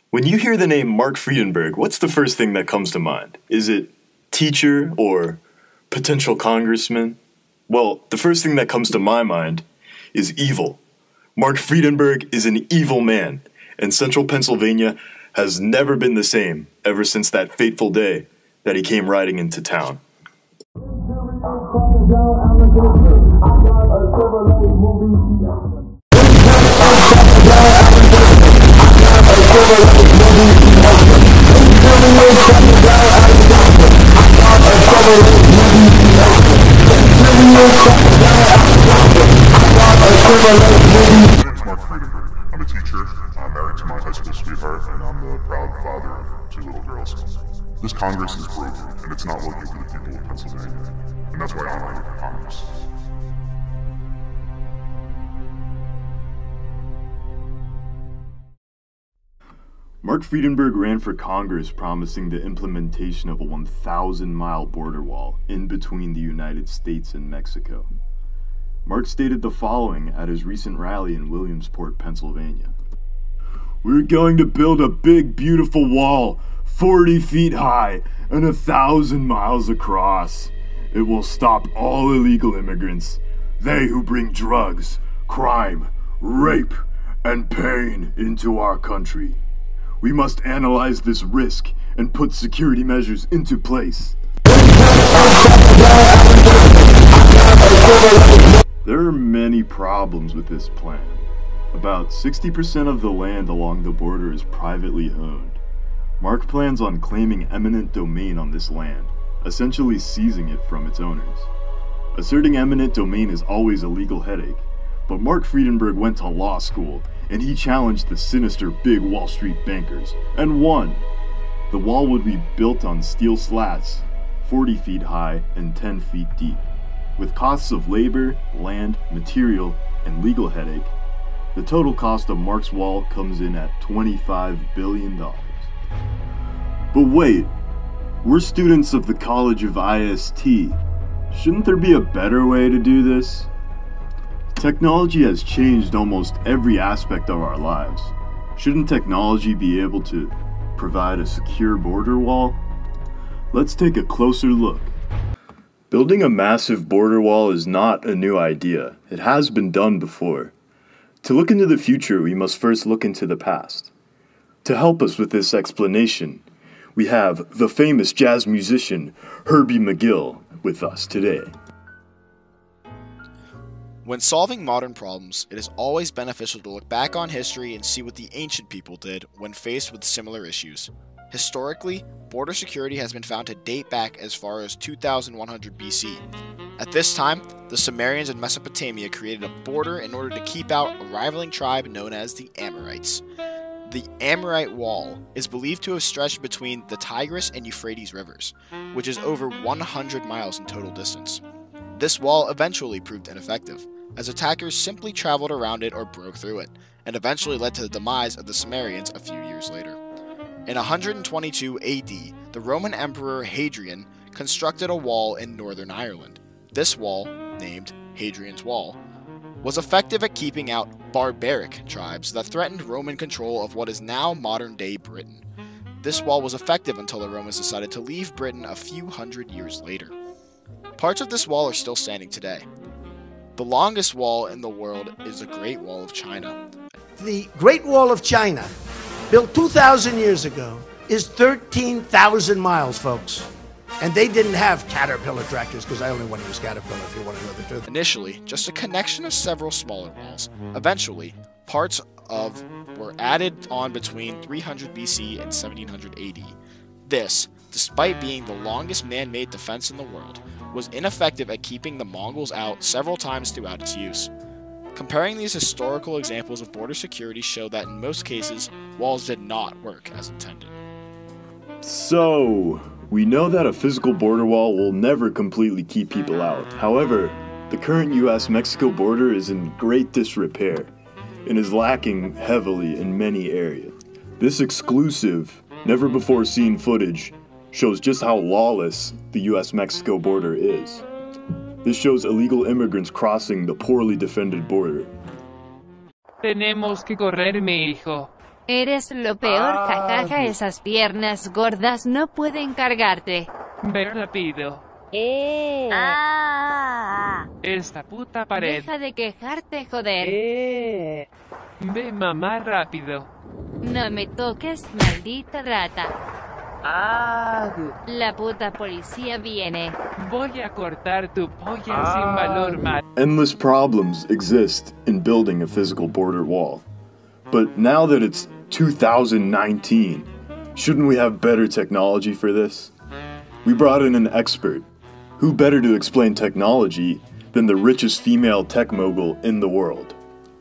When you hear the name Mark Friedenberg, what's the first thing that comes to mind? Is it teacher or potential congressman? Well, the first thing that comes to my mind is evil. Mark Friedenberg is an evil man, and central Pennsylvania has never been the same ever since that fateful day that he came riding into town. I'm a teacher, I'm married to my high school sweetheart, and I'm the proud father of 2 little girls. This Congress is broken, and it's not working for the people of Pennsylvania, and that's why I'm running for Congress. Mark Friedenberg ran for Congress promising the implementation of a 1,000-mile border wall in between the United States and Mexico. Mark stated the following at his recent rally in Williamsport, Pennsylvania. "We're going to build a big, beautiful wall, 40 feet high and 1,000 miles across. It will stop all illegal immigrants, they who bring drugs, crime, rape, and pain into our country. We must analyze this risk and put security measures into place." There are many problems with this plan. About 60% of the land along the border is privately owned. Mark plans on claiming eminent domain on this land, essentially seizing it from its owners. Asserting eminent domain is always a legal headache, but Mark Friedenberg went to law school and he challenged the sinister big Wall Street bankers, and won. The wall would be built on steel slats, 40 feet high and 10 feet deep. With costs of labor, land, material, and legal headache, the total cost of Mark's wall comes in at $25 billion. But wait, we're students of the College of IST. Shouldn't there be a better way to do this? Technology has changed almost every aspect of our lives. Shouldn't technology be able to provide a secure border wall? Let's take a closer look. Building a massive border wall is not a new idea. It has been done before. To look into the future, we must first look into the past. To help us with this explanation, we have the famous jazz musician Herbie McGill with us today. When solving modern problems, it is always beneficial to look back on history and see what the ancient people did when faced with similar issues. Historically, border security has been found to date back as far as 2100 BC. At this time, the Sumerians in Mesopotamia created a border in order to keep out a rivaling tribe known as the Amorites. The Amorite Wall is believed to have stretched between the Tigris and Euphrates rivers, which is over 100 miles in total distance. This wall eventually proved ineffective, as attackers simply traveled around it or broke through it, and eventually led to the demise of the Sumerians a few years later. In 122 AD, the Roman Emperor Hadrian constructed a wall in Northern Ireland. This wall, named Hadrian's Wall, was effective at keeping out barbaric tribes that threatened Roman control of what is now modern-day Britain. This wall was effective until the Romans decided to leave Britain a few hundred years later. Parts of this wall are still standing today. The longest wall in the world is the Great Wall of China. The Great Wall of China, built 2,000 years ago, is 13,000 miles, folks. And they didn't have Caterpillar tractors, because I only want to use Caterpillar if you want to know the truth. Initially, just a connection of several smaller walls. Eventually, parts of were added on between 300 BC and 1700 AD. This, despite being the longest man-made defense in the world, was ineffective at keeping the Mongols out several times throughout its use. Comparing these historical examples of border security show that in most cases, walls did not work as intended. So, we know that a physical border wall will never completely keep people out. However, the current US-Mexico border is in great disrepair and is lacking heavily in many areas. This exclusive, never-before-seen footage shows just how lawless the US-Mexico border is. This shows illegal immigrants crossing the poorly defended border. Tenemos que correr, mi hijo. Eres lo peor, jajaja, esas piernas gordas no pueden cargarte. Ve rápido. Esta puta pared. Deja de quejarte, joder. Ve mamá rápido. No me toques, maldita rata. La puta policía viene. Voy a cortar tu polla sin valor, mal. Endless problems exist in building a physical border wall. But now that it's 2019, shouldn't we have better technology for this? We brought in an expert. Who better to explain technology than the richest female tech mogul in the world,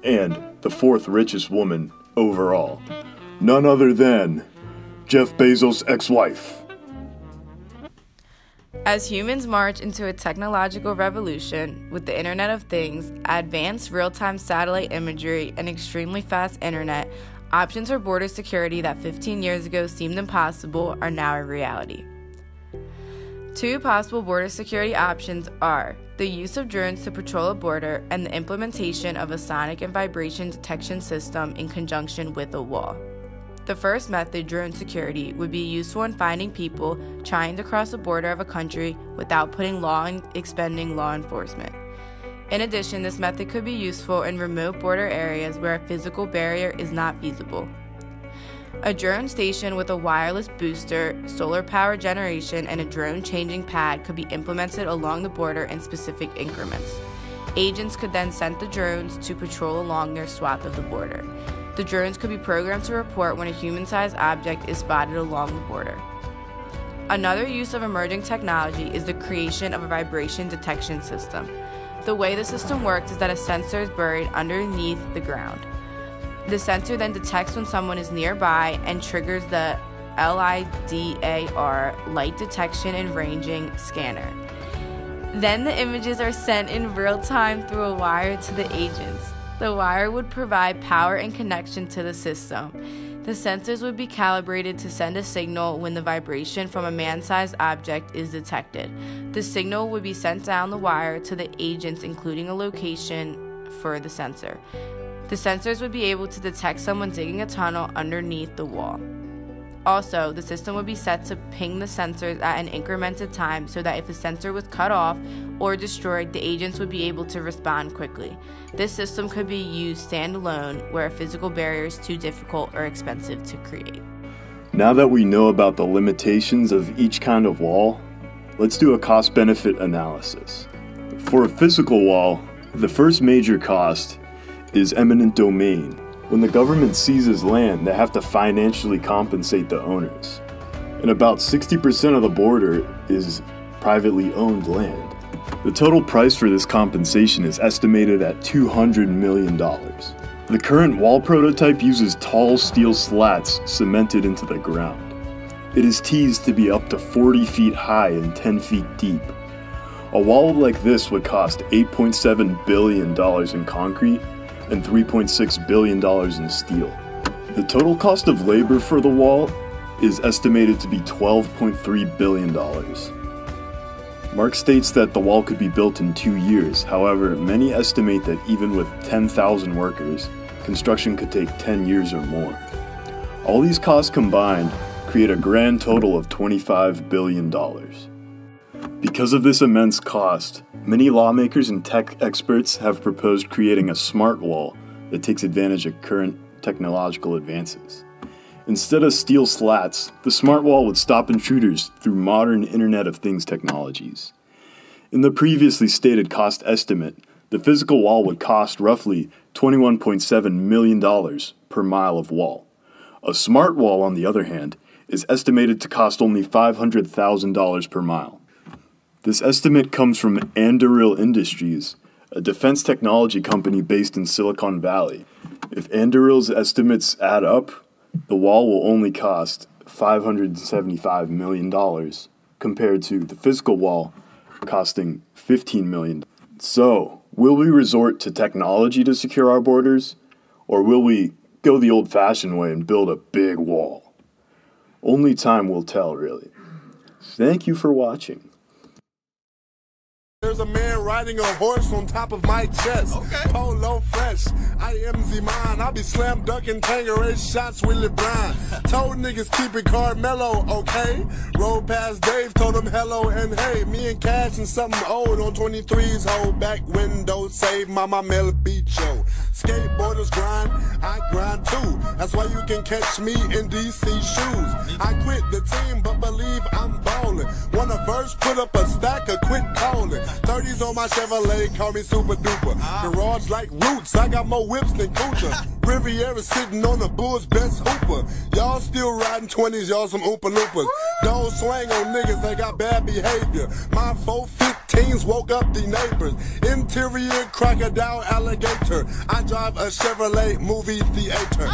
and the fourth richest woman overall? None other than Jeff Bezos' ex-wife. As humans march into a technological revolution with the Internet of Things, advanced real-time satellite imagery, and extremely fast internet, options for border security that 15 years ago seemed impossible are now a reality. Two possible border security options are the use of drones to patrol a border and the implementation of a sonic and vibration detection system in conjunction with a wall. The first method, drone security, would be useful in finding people trying to cross the border of a country without putting law and expending law enforcement. In addition, this method could be useful in remote border areas where a physical barrier is not feasible. A drone station with a wireless booster, solar power generation, and a drone changing pad could be implemented along the border in specific increments. Agents could then send the drones to patrol along their swath of the border. The drones could be programmed to report when a human-sized object is spotted along the border. Another use of emerging technology is the creation of a vibration detection system. The way the system works is that a sensor is buried underneath the ground. The sensor then detects when someone is nearby and triggers the LIDAR, light detection and ranging scanner. Then the images are sent in real time through a wire to the agents. The wire would provide power and connection to the system. The sensors would be calibrated to send a signal when the vibration from a man-sized object is detected. The signal would be sent down the wire to the agents, including a location for the sensor. The sensors would be able to detect someone digging a tunnel underneath the wall. Also, the system would be set to ping the sensors at an incremented time so that if a sensor was cut off or destroyed, the agents would be able to respond quickly. This system could be used standalone where a physical barrier is too difficult or expensive to create. Now that we know about the limitations of each kind of wall, let's do a cost-benefit analysis. For a physical wall, the first major cost is eminent domain. When the government seizes land, they have to financially compensate the owners. And about 60% of the border is privately owned land. The total price for this compensation is estimated at $200 million. The current wall prototype uses tall steel slats cemented into the ground. It is teased to be up to 40 feet high and 10 feet deep. A wall like this would cost $8.7 billion in concrete and $3.6 billion in steel. The total cost of labor for the wall is estimated to be $12.3 billion. Mark states that the wall could be built in 2 years. However, many estimate that even with 10,000 workers, construction could take 10 years or more. All these costs combined create a grand total of $25 billion. Because of this immense cost, many lawmakers and tech experts have proposed creating a smart wall that takes advantage of current technological advances. Instead of steel slats, the smart wall would stop intruders through modern Internet of Things technologies. In the previously stated cost estimate, the physical wall would cost roughly $21.7 million per mile of wall. A smart wall, on the other hand, is estimated to cost only $500,000 per mile. This estimate comes from Anduril Industries, a defense technology company based in Silicon Valley. If Anduril's estimates add up, the wall will only cost $575 million compared to the physical wall costing $15 million. So, will we resort to technology to secure our borders, or will we go the old-fashioned way and build a big wall? Only time will tell, really. Thank you for watching. There's a man riding a horse on top of my chest. Okay. Polo fresh. I am Z-Man. I be slam dunking Tangeray shots with LeBron. Told niggas keep it Carmelo, okay? Rolled past Dave, told him hello and hey. Me and Cash and something old on 23's hold back window. Save Mama Mel beat yo. Skateboarders grind, I grind too. That's why you can catch me in DC shoes. I quit the team, but believe I'm ballin'. Want a verse, put up a stack or quit callin'. 30s on my Chevrolet, call me super duper. Garage like Roots, I got more whips than Kucha. Riviera sitting on the Bulls' best hooper. Y'all still riding 20s, y'all some Oompa Loompas. Don't swing on niggas, they got bad behavior. My 415s woke up the neighbors. Interior crocodile alligator. I drive a Chevrolet movie theater.